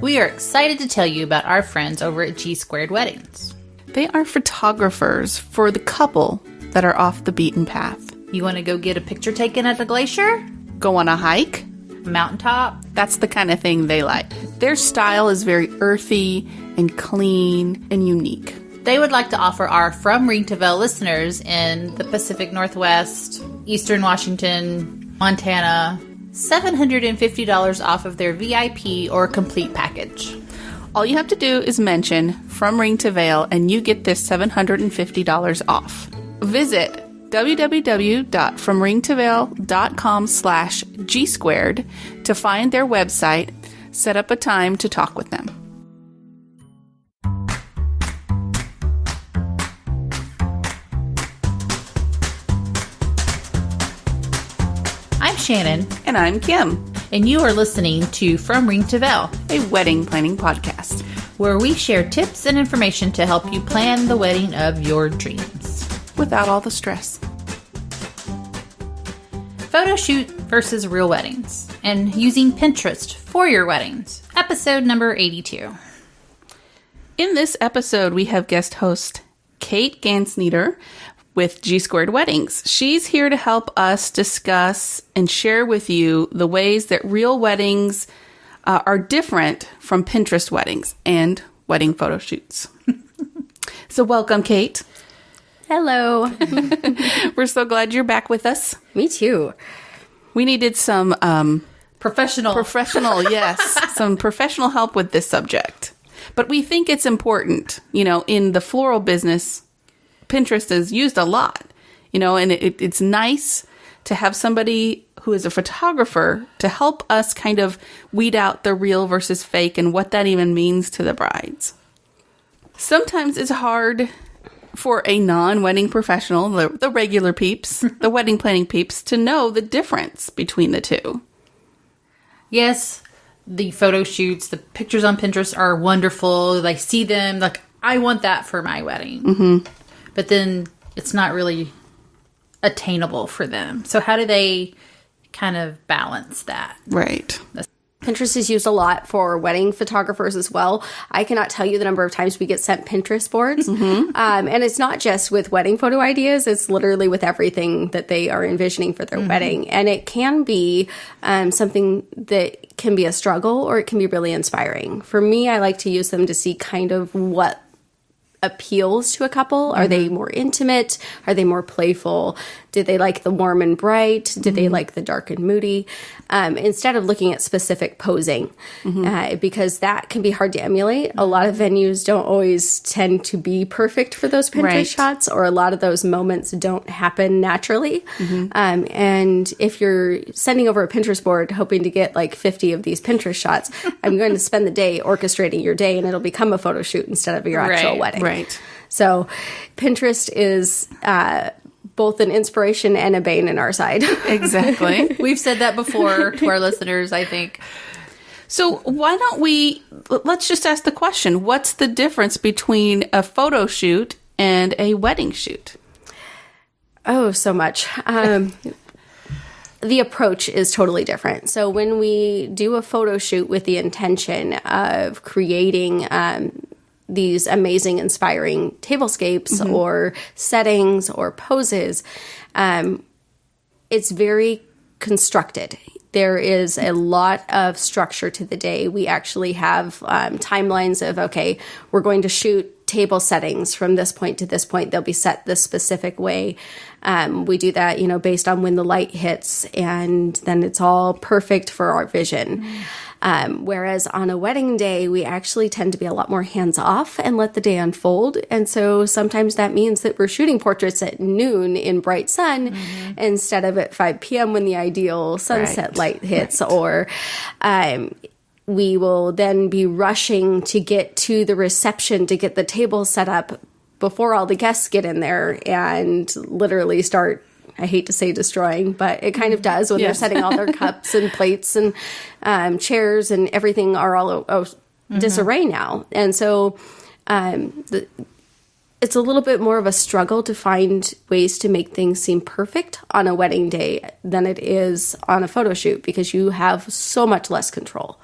We are excited to tell you about our friends over at G Squared Weddings. They are photographers for the couple that are off the beaten path. You want to go get a picture taken at the glacier? Go on a hike? Mountaintop? That's the kind of thing they like. Their style is very earthy and clean and unique. They would like to offer our From Ring to Veil listeners in the Pacific Northwest, Eastern Washington, Montana, $750 off of their VIP or complete package. All you have to do is mention From Ring to Veil and you get this $750 off. Visit www.fromringtoveil.com/G-squared to find their website, set up a time to talk with them. I'm Shannon. And I'm Kim. And you are listening to From Ring to Veil, a wedding planning podcast, where we share tips and information to help you plan the wedding of your dreams. Without all the stress. Photo shoot versus real weddings, and using Pinterest for your weddings. Episode number 82. In this episode, we have guest host Kate Gansneder with G Squared Weddings. She's here to help us discuss and share with you the ways that real weddings are different from Pinterest weddings and wedding photo shoots. So welcome, Kate. Hello. We're so glad you're back with us. Me too. We needed some professional, yes, some professional help with this subject. But we think it's important, in the floral business. Pinterest is used a lot, and it's nice to have somebody who is a photographer to help us kind of weed out the real versus fake and what that even means to the brides. Sometimes it's hard for a non-wedding professional, the regular peeps, the wedding planning peeps, to know the difference between the two. Yes, the photo shoots, the pictures on Pinterest are wonderful. They see them, like, I want that for my wedding. Mm-hmm. But then it's not really attainable for them. So how do they kind of balance that? Right. Pinterest is used a lot for wedding photographers as well. I cannot tell you the number of times we get sent Pinterest boards. Mm-hmm. And it's not just with wedding photo ideas. It's literally with everything that they are envisioning for their wedding. And it can be something that can be a struggle, or it can be really inspiring. For me, I like to use them to see kind of what appeals to a couple. Are they more intimate? Are they more playful? Did they like the warm and bright? Did they like the dark and moody? Instead of looking at specific posing, because that can be hard to emulate. A lot of venues don't always tend to be perfect for those Pinterest shots, or a lot of those moments don't happen naturally. And if you're sending over a Pinterest board hoping to get like 50 of these Pinterest shots, I'm going to spend the day orchestrating your day, and it'll become a photo shoot instead of your actual wedding. Right. So Pinterest is both an inspiration and a bane in our side. Exactly. We've said that before to our listeners, I think. So why don't let's just ask the question, what's the difference between a photo shoot and a wedding shoot? Oh, so much. The approach is totally different. So when we do a photo shoot with the intention of creating these amazing, inspiring tablescapes or settings or poses, it's very constructed. There is a lot of structure to the day. We actually have timelines of, okay, we're going to shoot table settings from this point to this point. They'll be set this specific way. We do that, based on when the light hits, and then it's all perfect for our vision. Whereas on a wedding day, we actually tend to be a lot more hands-off and let the day unfold. And so sometimes that means that we're shooting portraits at noon in bright sun instead of at 5 p.m. when the ideal sunset light hits. Or we will then be rushing to get to the reception to get the table set up before all the guests get in there and literally start, I hate to say destroying, but it kind of does when they're setting all their cups and plates and chairs and everything are all disarray now. And so it's a little bit more of a struggle to find ways to make things seem perfect on a wedding day than it is on a photo shoot, because you have so much less control.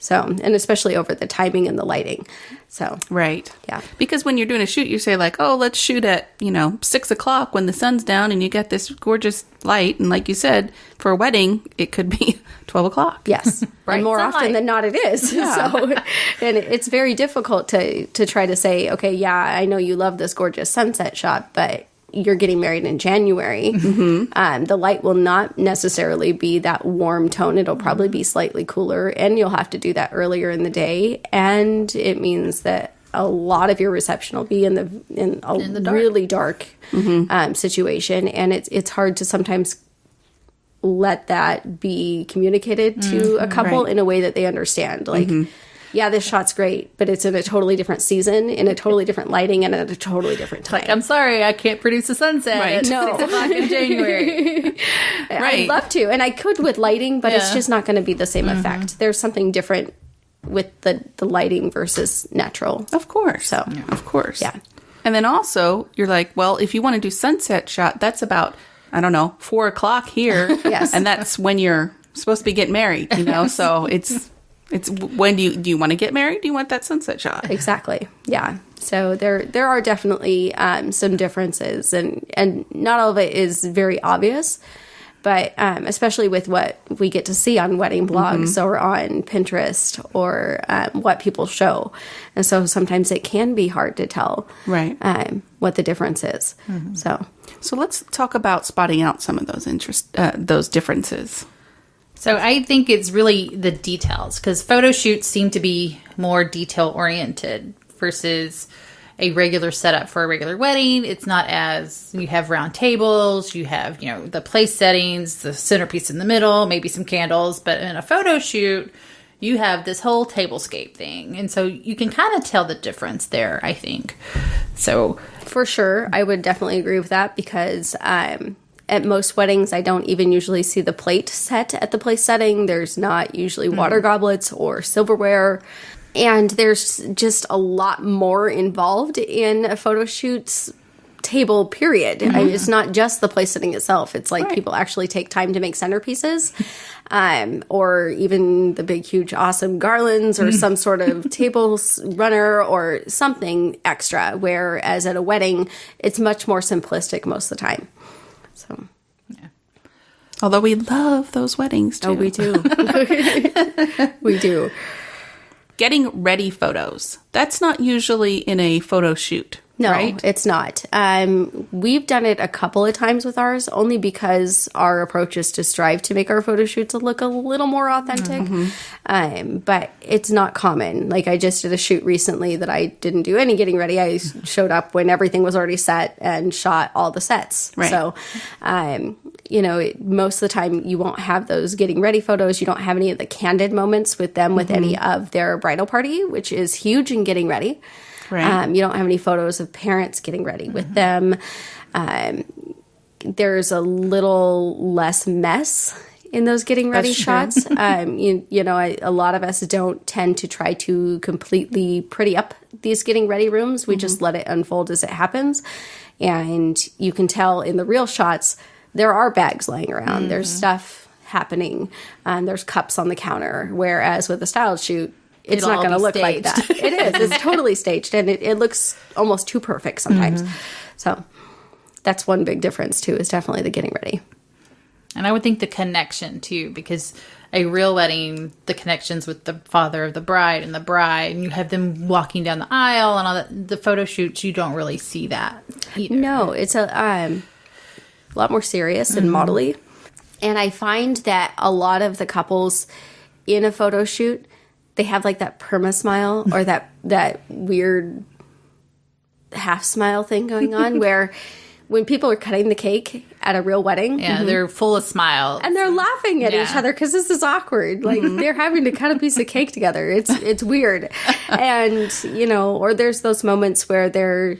So, and especially over the timing and the lighting. So, Right. Yeah. Because when you're doing a shoot, you say like, oh, let's shoot at, 6 o'clock when the sun's down and you get this gorgeous light. And like you said, for a wedding, it could be 12 o'clock. yes. And more sunlight. often than not, it is. Yeah. So, and it's very difficult to try to say, okay, yeah, I know you love this gorgeous sunset shot, but you're getting married in January. The light will not necessarily be that warm tone. It'll probably be slightly cooler, and you'll have to do that earlier in the day. And it means that a lot of your reception will be in a dark. really dark situation, and it's hard to sometimes let that be communicated to a couple Right. in a way that they understand. Like, yeah, this shot's great, but it's in a totally different season, in a totally different lighting, and at a totally different time. I'm sorry, I can't produce a sunset Right. at No. 6 o'clock in January. I'd Right. love to, and I could with lighting, but it's Yeah. just not going to be the same effect. There's something different with the lighting versus natural. Of course. So, Of course. yeah. And then also, you're like, well, if you want to do sunset shot, that's about, 4 o'clock here. Yes. And that's when you're supposed to be getting married, So it's when do you want to get married? Do you want that sunset shot? Exactly. Yeah. So there are definitely some differences, and not all of it is very obvious, but especially with what we get to see on wedding blogs or on Pinterest or what people show, and so sometimes it can be hard to tell Right. what the difference is. So let's talk about spotting out some of those differences. So I think it's really the details, because photo shoots seem to be more detail oriented versus a regular setup for a regular wedding. It's not as, you have round tables, you have, the place settings, the centerpiece in the middle, maybe some candles, but in a photo shoot, you have this whole tablescape thing. And so you can kind of tell the difference there, I think. So For sure, I would definitely agree with that, because at most weddings, I don't even usually see the plate set at the place setting. There's not usually water goblets or silverware. And there's just a lot more involved in a photo shoot's table, period. It's not just the place setting itself. It's like people actually take time to make centerpieces, or even the big, huge, awesome garlands, or some sort of table runner or something extra. Whereas at a wedding, it's much more simplistic most of the time. So, Although we love those weddings too. oh, we do. We do. Getting ready photos. That's not usually in a photo shoot. No, right? it's not. We've done it a couple of times with ours, only because our approach is to strive to make our photo shoots look a little more authentic. But it's not common. Like, I just did a shoot recently that I didn't do any getting ready. I showed up when everything was already set and shot all the sets. Right. So, most of the time you won't have those getting ready photos. You don't have any of the candid moments with them with any of their bridal party, which is huge in getting ready. Right. You don't have any photos of parents getting ready with them. There's a little less mess in those getting ready That's shots. A lot of us don't tend to try to completely pretty up these getting ready rooms. We just let it unfold as it happens. And you can tell in the real shots, there are bags laying around. There's stuff happening. There's cups on the counter. Whereas with a styled shoot, it's It'll not going to all be look like staged. that. It is. It's totally staged, and it looks almost too perfect sometimes. So that's one big difference too, is definitely the getting ready. And I would think the connection too, because a real wedding, the connections with the father of the bride, and you have them walking down the aisle and all that. The photo shoots, you don't really see that either. No, it's a lot more serious and modelly. And I find that a lot of the couples in a photo shoot, they have like that perma smile or that weird half smile thing going on where when people are cutting the cake at a real wedding, Yeah, they're full of smiles. and they're laughing at Yeah. each other because this is awkward. Like they're having to cut a piece of cake together. It's weird, and or there's those moments where the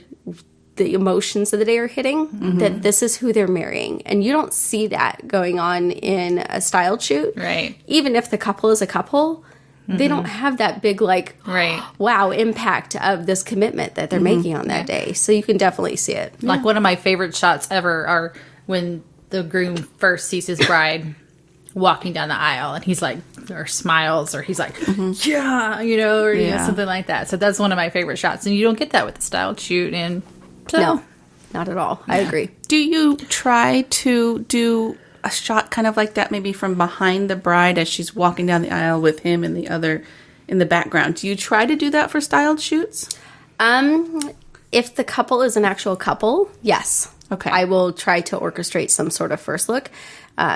emotions of the day are hitting. That this is who they're marrying, and you don't see that going on in a styled shoot. Right. Even if the couple is a couple, they don't have that big Right. wow impact of this commitment that they're making on that day. So you can definitely see it. Like one of my favorite shots ever are when the groom first sees his bride walking down the aisle and he's like, or smiles, or he's like, yeah, or Yeah. something like that. So that's one of my favorite shots. And you don't get that with the styled shoot. And so, No, not at all. I agree. Do you try to do a shot kind of like that, maybe from behind the bride as she's walking down the aisle with him and the other in the background? Do you try to do that for styled shoots? If the couple is an actual couple, yes. Okay. I will try to orchestrate some sort of first look.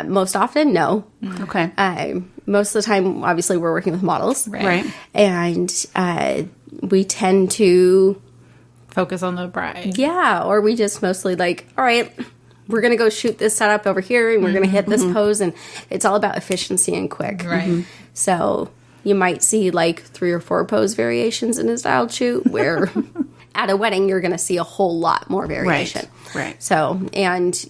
Most often, no. Okay. Most of the time, obviously, we're working with models. Right. And we tend to, focus on the bride. or we just mostly like, all right, we're going to go shoot this setup over here and we're going to hit this pose. And it's all about efficiency and quick. Right. So you might see like 3 or 4 pose variations in a styled shoot where at a wedding, you're going to see a whole lot more variation. Right. So, and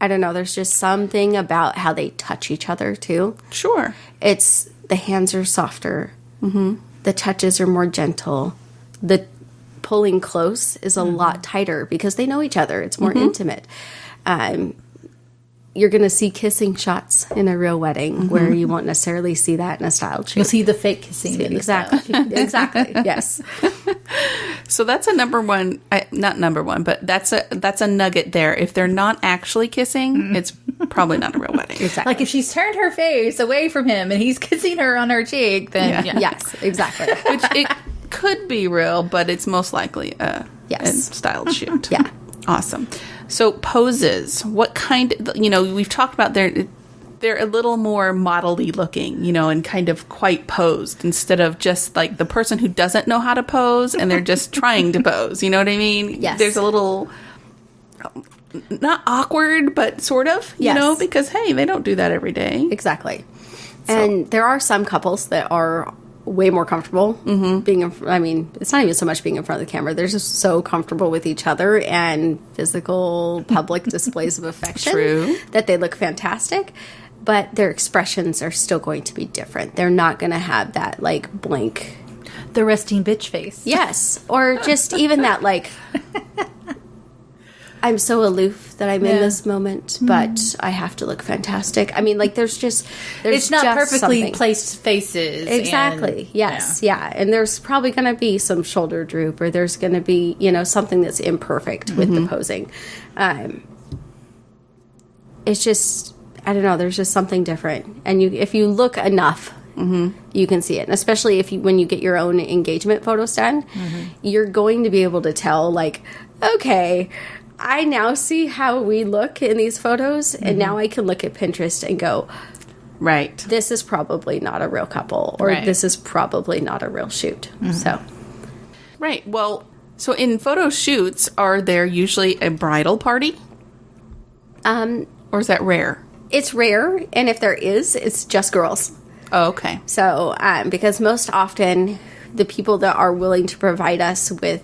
I don't know, there's just something about how they touch each other too. Sure. It's the hands are softer. The touches are more gentle. The pulling close is a lot tighter because they know each other. It's more intimate. You're going to see kissing shots in a real wedding where you won't necessarily see that in a styled shoot. You'll see the fake kissing. in the style Exactly. shoot. Exactly. Yes. So that's a number one, not number one, but that's a nugget there. If they're not actually kissing, it's probably not a real wedding. Exactly. Like if she's turned her face away from him and he's kissing her on her cheek, then yeah. Yes, exactly. Which it could be real, but it's most likely a styled shoot. Yeah. Awesome. So poses, what kind, we've talked about they're a little more model-y looking, and kind of quite posed instead of just like the person who doesn't know how to pose and they're just trying to pose. You know what I mean? Yes. There's a little, not awkward, but sort of, Yes. because hey, they don't do that every day. Exactly. And there are some couples that are way more comfortable being it's not even so much being in front of the camera. They're just so comfortable with each other and physical public displays of affection True. that they look fantastic, but their expressions are still going to be different. They're not going to have that like blank, The resting bitch face. yes, or just even that like I'm so aloof that I'm in this moment, but I have to look fantastic. I mean, like there's It's not just perfectly something. placed faces. Exactly. Yes. Yeah. And there's probably going to be some shoulder droop, or there's going to be, something that's imperfect with the posing. It's just, I don't know. There's just something different, and if you look enough, you can see it. And especially when you get your own engagement photos done, you're going to be able to tell, like, okay, I now see how we look in these photos, and now I can look at Pinterest and go, Right. this is probably not a real couple, or Right. this is probably not a real shoot. So, Right. Well, so in photo shoots, are there usually a bridal party? Or is that rare? it's rare, and if there is, it's just girls. Oh, okay. So, because most often the people that are willing to provide us with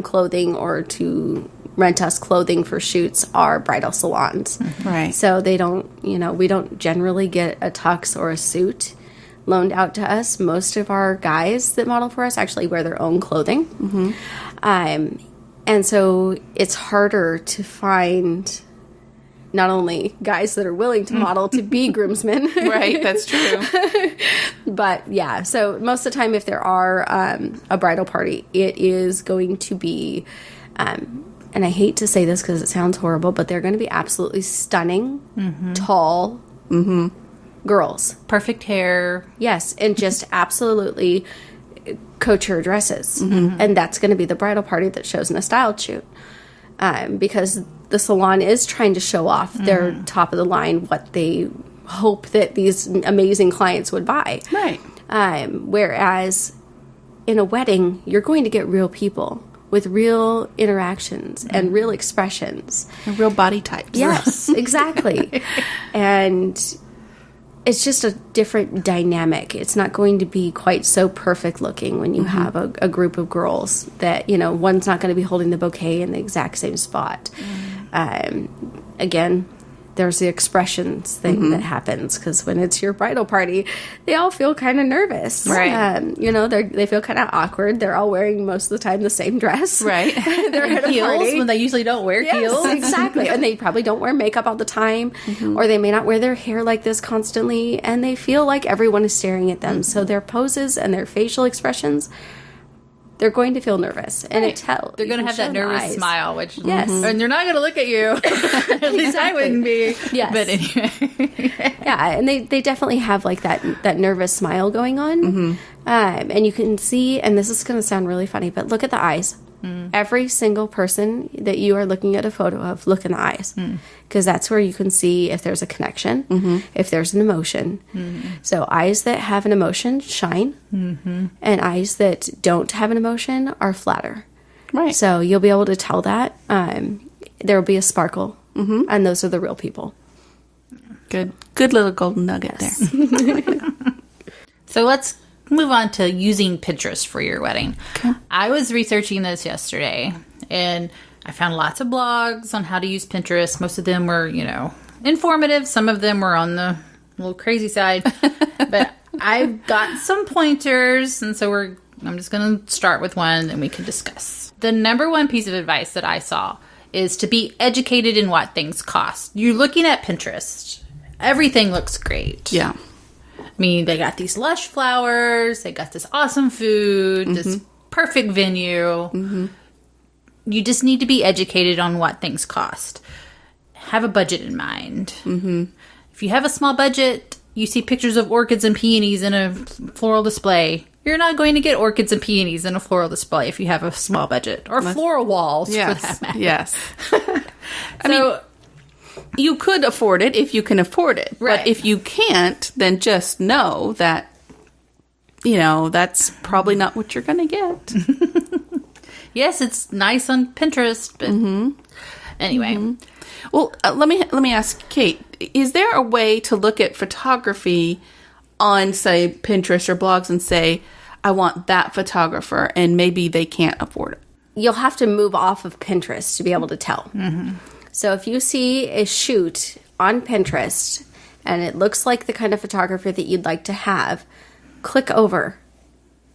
clothing or to rent us clothing for shoots are bridal salons. Right. So they don't, we don't generally get a tux or a suit loaned out to us. Most of our guys that model for us actually wear their own clothing. And so it's harder to find not only guys that are willing to model to be groomsmen. Right. That's true. But yeah, so most of the time if there are a bridal party, it is going to be, and I hate to say this because it sounds horrible, but they're going to be absolutely stunning, tall girls. Perfect hair. Yes, and just absolutely couture dresses. And that's going to be the bridal party that shows in a styled shoot. Because the salon is trying to show off their top of the line, what they hope that these amazing clients would buy. Right. Whereas in a wedding, you're going to get real people with real interactions and real expressions. And real body types. Yes, exactly. And it's just a different dynamic. It's not going to be quite so perfect looking when you have a group of girls that, one's not going to be holding the bouquet in the exact same spot. Again, there's the expressions thing that happens, because when it's your bridal party, they all feel kind of nervous. Right. You know, they feel kind of awkward. They're all wearing most of the time the same dress. Right. They're at a Heels party. when they usually don't wear heels. Yes, exactly. And they probably don't wear makeup all the time, or they may not wear their hair like this constantly, and they feel like everyone is staring at them. So their poses and their facial expressions, they're going to feel nervous. And They're going to have that nervous smile, which Yes. and they're not going to look at you. At least I wouldn't be. Yes. But anyway. Yeah, and they definitely have like that nervous smile going on. And you can see, and this is going to sound really funny, but look at the eyes. Every single person that you are looking at a photo of, look in the eyes, because that's where you can see if there's a connection, if there's an emotion. So eyes that have an emotion shine, and eyes that don't have an emotion are flatter. Right. So you'll be able to tell that. There will be a sparkle, and those are the real people. Good little golden nugget there. So let's move on to using Pinterest for your wedding. Okay. I was researching this yesterday, and I found lots of blogs on how to use Pinterest. Most of them were, informative. Some of them were on the little crazy side. But I've got some pointers, and so I'm just going to start with one, and we can discuss. The number one piece of advice that I saw is to be educated in what things cost. You're looking at Pinterest. Everything looks great. Yeah. I mean, they got these lush flowers, they got this awesome food, this perfect venue. You just need to be educated on what things cost. Have a budget in mind. If you have a small budget, you see pictures of orchids and peonies in a floral display. You're not going to get orchids and peonies in a floral display if you have a small budget. Or floral walls, for that matter. Yes. I mean, you could afford it if you can afford it. Right. But if you can't, then just know that, that's probably not what you're going to get. Yes, it's nice on Pinterest, but anyway. Well, let me ask Kate, is there a way to look at photography on, say, Pinterest or blogs and say, I want that photographer, and maybe they can't afford it? You'll have to move off of Pinterest to be able to tell. So if you see a shoot on Pinterest and it looks like the kind of photographer that you'd like to have, click over.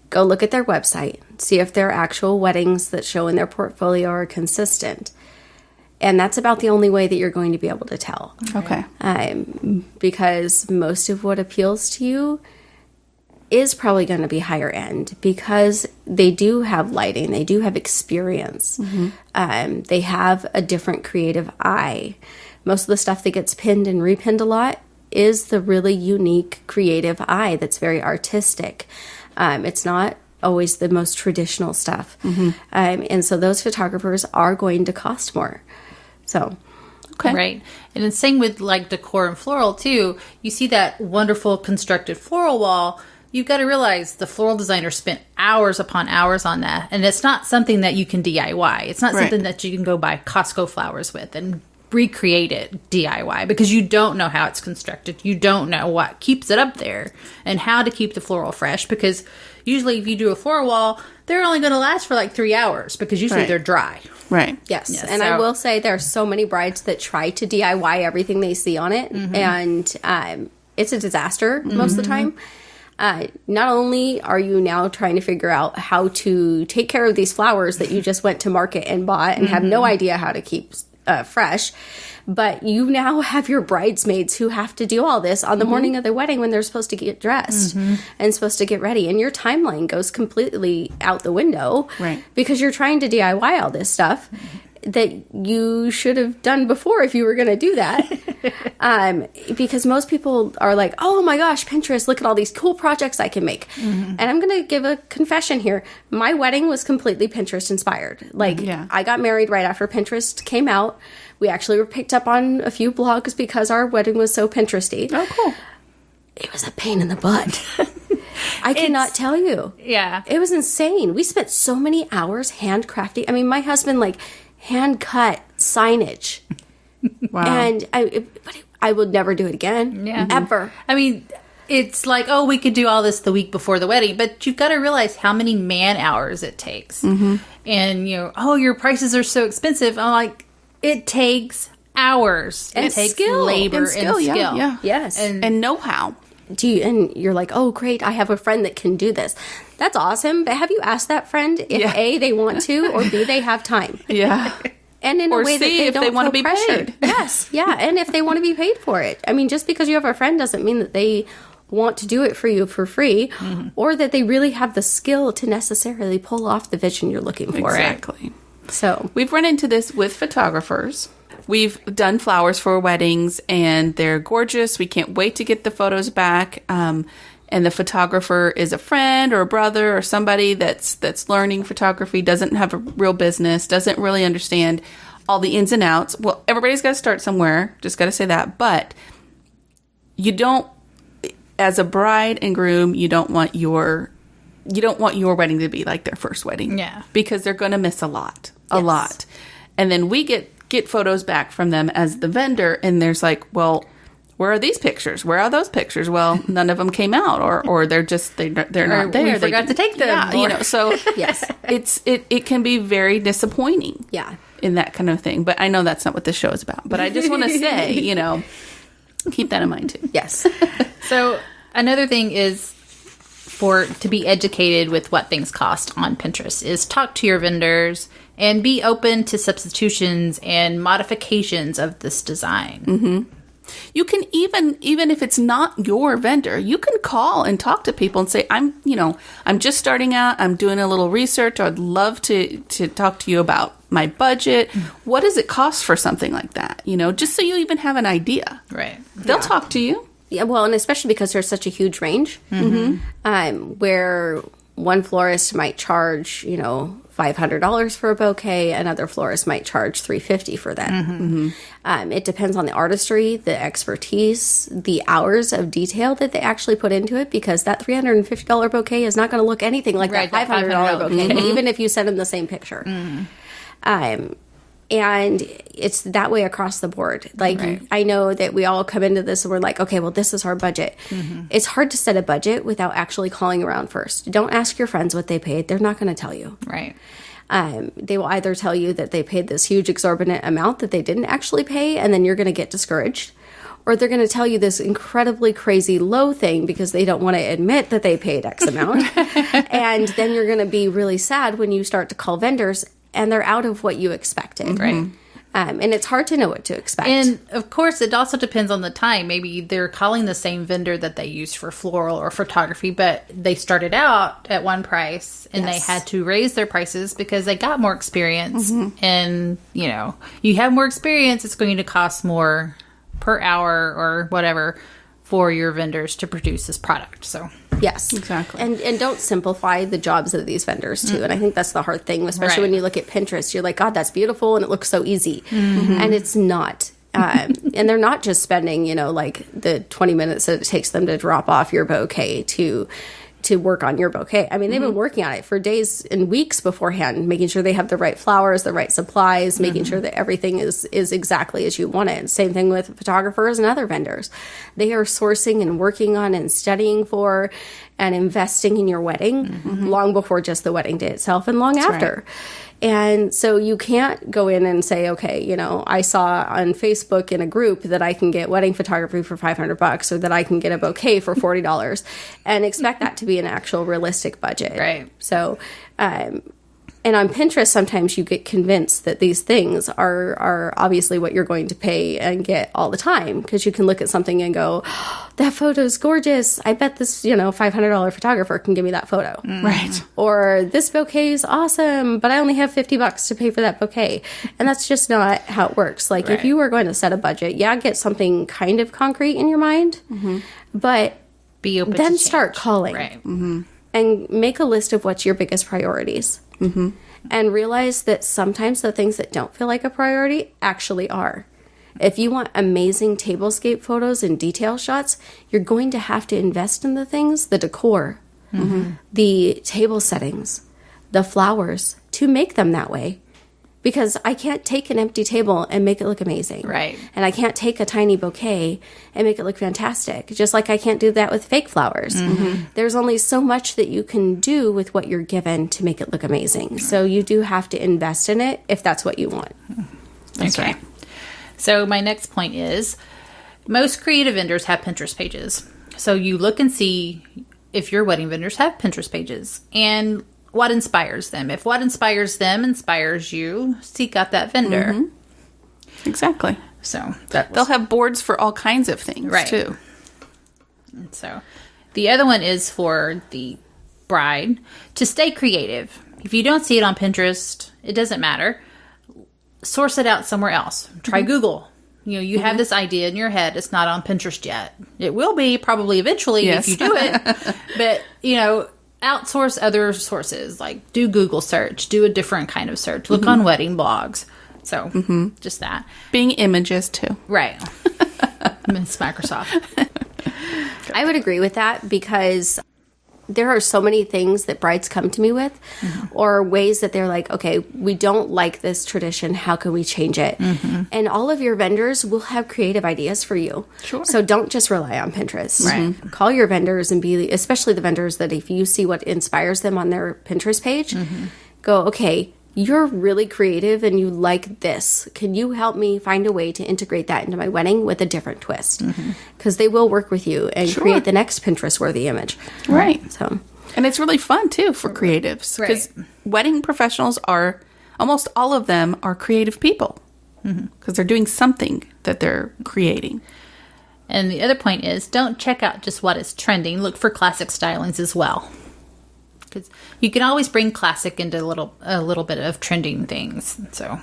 Go look at their website. See if their actual weddings that show in their portfolio are consistent. And that's about the only way that you're going to be able to tell. Okay. Because most of what appeals to you is probably going to be higher end, because they do have lighting, they do have experience, they have a different creative eye. Most of the stuff that gets pinned and repinned a lot is the really unique creative eye that's very artistic. It's not always the most traditional stuff. And so those photographers are going to cost more. So, Okay. Right. And the same with like decor and floral too. You see that wonderful constructed floral wall. You've got to realize the floral designer spent hours upon hours on that. And it's not something that you can DIY. It's not something that you can go buy Costco flowers with and recreate it DIY, because you don't know how it's constructed. You don't know what keeps it up there and how to keep the floral fresh, because usually if you do a floral wall, they're only going to last for like 3 hours, because usually they're dry. Right. yes. And I will say there are so many brides that try to DIY everything they see on it. And it's a disaster most of the time. Not only are you now trying to figure out how to take care of these flowers that you just went to market and bought and have no idea how to keep fresh, but you now have your bridesmaids who have to do all this on the morning of the wedding when they're supposed to get dressed and supposed to get ready. And your timeline goes completely out the window, right? Because you're trying to DIY all this stuff that you should have done before if you were going to do that. Because most people are like, oh my gosh, Pinterest, look at all these cool projects I can make. And I'm going to give a confession here. My wedding was completely Pinterest inspired. I got married right after Pinterest came out. We actually were picked up on a few blogs because our wedding was so Pinteresty. Oh, cool. It was a pain in the butt. I cannot tell you. Yeah. It was insane. We spent so many hours handcrafting. I mean, my husband, hand cut signage. Wow. And I would never do it again. Yeah. Ever. I mean, it's like, oh, we could do all this the week before the wedding, but you've got to realize how many man hours it takes. And, your prices are so expensive. I'm like, it takes hours. And It takes skill. labor and skill. Yeah. Yes. And know-how. And you're like, oh, great, I have a friend that can do this. That's awesome. But have you asked that friend if A, they want to, or B, they have time? Yeah. And in Or a way C, that they if don't they want to feel be pressured. paid. Yes, yeah, and if they want to be paid for it. I mean, just because you have a friend doesn't mean that they want to do it for you for free, or that they really have the skill to necessarily pull off the vision you're looking for. Exactly. So We've run into this with photographers. We've done flowers for weddings, and they're gorgeous. We can't wait to get the photos back. And the photographer is a friend or a brother or somebody that's learning photography, doesn't have a real business, doesn't really understand all the ins and outs. Well, everybody's got to start somewhere. Just got to say that. But you don't, as a bride and groom, you don't want your wedding to be like their first wedding. Yeah. Because they're going to miss a lot. Yes. And then we get photos back from them as the vendor, and there's like, well, where are these pictures? Where are those pictures? Well, none of them came out, or they're just they're not there. we forgot to take them. Yeah, you know, so Yes. it can be very disappointing. Yeah. In that kind of thing. But I know that's not what this show is about. But I just want to say, you know, keep that in mind too. Yes. So another thing is to be educated with what things cost on Pinterest is talk to your vendors and be open to substitutions and modifications of this design. Mm-hmm. You can even if it's not your vendor, you can call and talk to people and say, I'm just starting out. I'm doing a little research. I'd love to talk to you about my budget. What does it cost for something like that? You know, just so you even have an idea. Right. They'll talk to you. Yeah, well, and especially because there's such a huge range, where one florist might charge, $500 for a bouquet, another florist might charge $350 for that. It depends on the artistry, the expertise, the hours of detail that they actually put into it, because that $350 bouquet is not going to look anything like Right, that that $500 $500 bouquet, even if you send them the same picture. And it's that way across the board. Like, I know that we all come into this and we're like, okay, well, this is our budget. It's hard to set a budget without actually calling around first. Don't ask your friends what they paid. They're not going to tell you. Right. They will either tell you that they paid this huge exorbitant amount that they didn't actually pay, and then you're going to get discouraged. Or they're going to tell you this incredibly crazy low thing because they don't want to admit that they paid X amount. And then you're going to be really sad when you start to call vendors and they're out of what you expected. Right. And it's hard to know what to expect. And of course, it also depends on the time. Maybe they're calling the same vendor that they used for floral or photography, but they started out at one price and they had to raise their prices because they got more experience. And, you have more experience, it's going to cost more per hour or whatever for your vendors to produce this product. So yes, exactly. And don't simplify the jobs of these vendors too. And I think that's the hard thing, especially when you look at Pinterest. You're like, God, that's beautiful and it looks so easy, and it's not. And they're not just spending, like the 20 minutes that it takes them to drop off your bouquet to work on your bouquet. I mean, they've been working on it for days and weeks beforehand, making sure they have the right flowers, the right supplies, making sure that everything is exactly as you want it. Same thing with photographers and other vendors. They are sourcing and working on and studying for and investing in your wedding long before just the wedding day itself and long after. And so you can't go in and say, okay, I saw on Facebook in a group that I can get wedding photography for $500 or that I can get a bouquet for $40 and expect that to be an actual realistic budget. Right. So, and on Pinterest, sometimes you get convinced that these things are obviously what you're going to pay and get all the time, because you can look at something and go, oh, that photo's gorgeous. I bet this, $500 photographer can give me that photo. Right. Or this bouquet is awesome, but I only have $50 to pay for that bouquet. And that's just not how it works. Like, if you are going to set a budget, get something kind of concrete in your mind, but be open then to start change. calling. Right. And make a list of what's your biggest priorities. And realize that sometimes the things that don't feel like a priority actually are. If you want amazing tablescape photos and detail shots, you're going to have to invest in the things, the decor, the table settings, the flowers, to make them that way. Because I can't take an empty table and make it look amazing. Right. And I can't take a tiny bouquet and make it look fantastic. Just like I can't do that with fake flowers. There's only so much that you can do with what you're given to make it look amazing. So you do have to invest in it if that's what you want. That's right. So my next point is most creative vendors have Pinterest pages. So you look and see if your wedding vendors have Pinterest pages and what inspires them. If what inspires them inspires you, seek out that vendor. Exactly. So they'll have boards for all kinds of things too. And so the other one is for the bride to stay creative. If you don't see it on Pinterest, it doesn't matter. Source it out somewhere else. Try Google. You have this idea in your head. It's not on Pinterest yet. It will be probably eventually if you do it. But, outsource other sources. Like do Google search. Do a different kind of search. Look on wedding blogs. So just that. Bing Images too. Right. It's Microsoft. I would agree with that because there are so many things that brides come to me with or ways that they're like, okay, we don't like this tradition. How can we change it? And all of your vendors will have creative ideas for you. Sure. So don't just rely on Pinterest. Right. Call your vendors and especially the vendors that if you see what inspires them on their Pinterest page, go, okay, you're really creative and you like this. Can you help me find a way to integrate that into my wedding with a different twist? Because they will work with you and create the next Pinterest-worthy image. Right. So, and it's really fun too for creatives because wedding professionals almost all of them are creative people because they're doing something that they're creating. And the other point is don't check out just what is trending. Look for classic stylings as well. Because you can always bring classic into a little bit of trending things. So,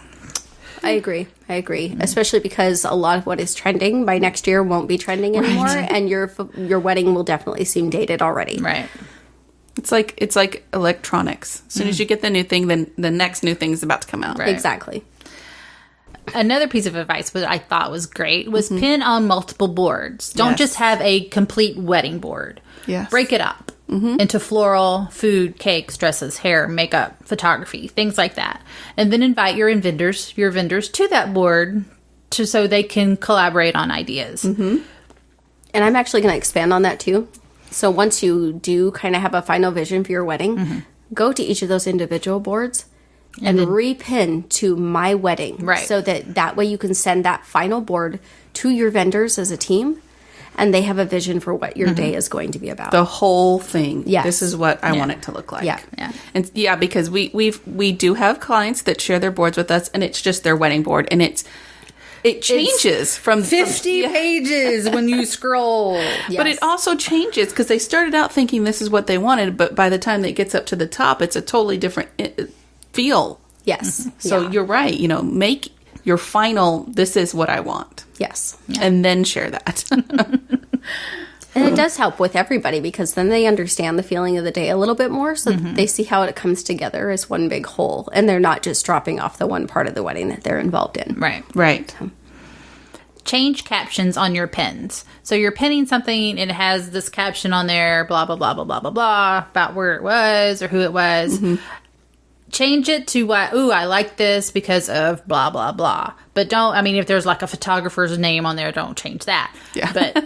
I agree. Especially because a lot of what is trending by next year won't be trending anymore, and your wedding will definitely seem dated already. Right. It's like electronics. As soon as you get the new thing, then the next new thing is about to come out. Right. Exactly. Another piece of advice that I thought was great was pin on multiple boards. Don't just have a complete wedding board. Yes. Break it up. Into floral, food, cakes, dresses, hair, makeup, photography, things like that. And then invite your vendors to that board so they can collaborate on ideas. And I'm actually going to expand on that too. So once you do kind of have a final vision for your wedding, go to each of those individual boards and repin to my wedding. Right. So that way you can send that final board to your vendors as a team. And they have a vision for what your day is going to be about. The whole thing. Yes. This is what I want it to look like. Yeah. And because we do have clients that share their boards with us and it's just their wedding board and it changes from 50 pages when you scroll. But it also changes because they started out thinking this is what they wanted, but by the time it gets up to the top, it's a totally different feel. Yes. So you're right. Make your final, this is what I want. Yes. And then share that. And it does help with everybody because then they understand the feeling of the day a little bit more so that they see how it comes together as one big whole. And they're not just dropping off the one part of the wedding that they're involved in. Right. Change captions on your pins. So you're pinning something and it has this caption on there, blah, blah, blah, blah, blah, blah, blah, about where it was or who it was. Change it to I like this because of blah, blah, blah. But if there's like a photographer's name on there, don't change that. Yeah. But,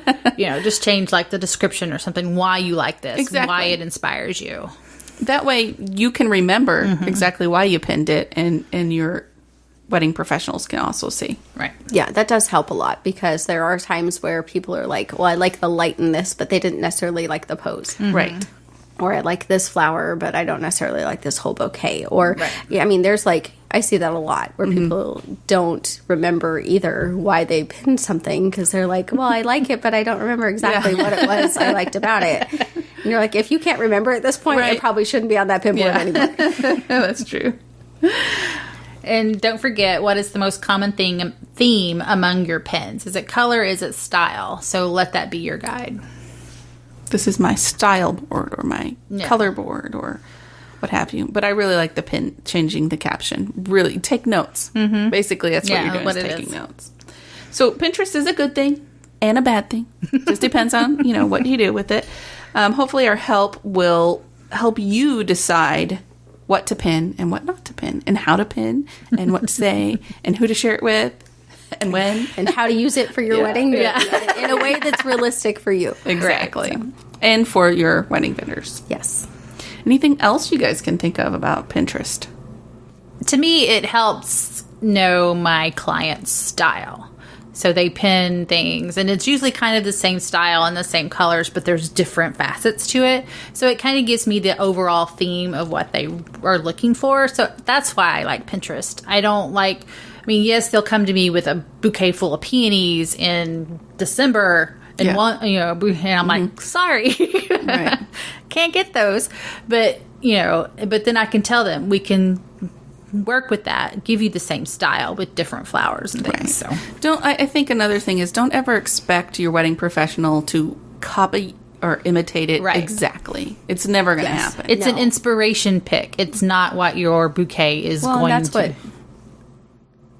just change like the description or something, why you like this, exactly. why it inspires you. That way you can remember exactly why you pinned it and your wedding professionals can also see. Right. Yeah, that does help a lot because there are times where people are like, well, I like the light in this, but they didn't necessarily like the pose. Right. Or I like this flower, but I don't necessarily like this whole bouquet. Or, there's I see that a lot where people don't remember either why they pinned something because they're like, well, I like it, but I don't remember exactly what it was I liked about it. And you're like, if you can't remember at this point, it probably shouldn't be on that pin board anymore. That's true. And don't forget, what is the most common theme among your pins? Is it color? Is it style? So let that be your guide. This is my style board or my color board or what have you. But I really like the pin, changing the caption. Really, take notes. Basically, that's what you're doing, is taking notes. So Pinterest is a good thing and a bad thing. Just depends on, what you do with it. Hopefully our help will help you decide what to pin and what not to pin and how to pin and what to say and who to share it with. And when. And how to use it for your wedding in a way that's realistic for you. Exactly. Right, so. And for your wedding vendors. Yes. Anything else you guys can think of about Pinterest? To me, it helps know my client's style. So they pin things, and it's usually kind of the same style and the same colors, but there's different facets to it. So it kind of gives me the overall theme of what they are looking for. So that's why I like Pinterest. I don't like, I mean, yes, they'll come to me with a bouquet full of peonies in December, and and I'm like, sorry, Right. can't get those. But but then I can tell them we can work with that, give you the same style with different flowers and things. Right. So I think another thing is don't ever expect your wedding professional to copy or imitate it exactly. It's never going to happen. it's an inspiration pick. It's not what your bouquet is going that's to. what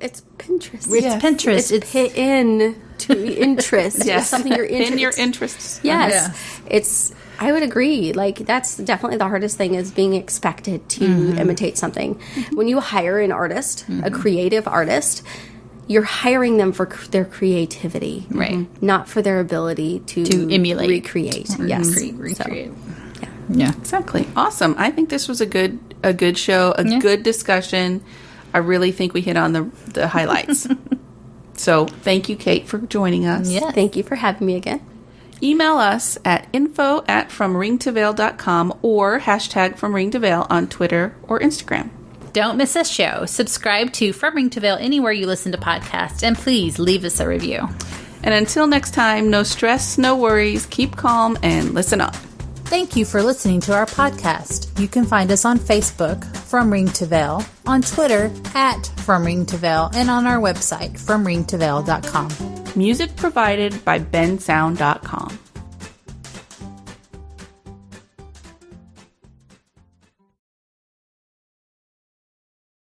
it's Pinterest. It's Pinterest. It's pit in to interest. Yes. It's something you're interested in your interests. Yes. It's I would agree. Like that's definitely the hardest thing is being expected to imitate something. When you hire an artist, a creative artist, you're hiring them for their creativity, Right. Not for their ability to emulate. recreate. Yes, Recreate. So, Yeah. Exactly. Awesome. I think this was a good show, a good discussion. I really think we hit on the highlights. So thank you, Kate, for joining us. Yeah. Thank you for having me again. Email us at info@fromringtoveil.com or #FromRingToVeil on Twitter or Instagram. Don't miss a show. Subscribe to From Ring to Veil anywhere you listen to podcasts, and please leave us a review. And until next time, no stress, no worries, keep calm, and listen up. Thank you for listening to our podcast. You can find us on Facebook, From Ring to Veil, on Twitter, @From Ring to Veil, and on our website, FromRingToVeil.com. Music provided by bensound.com.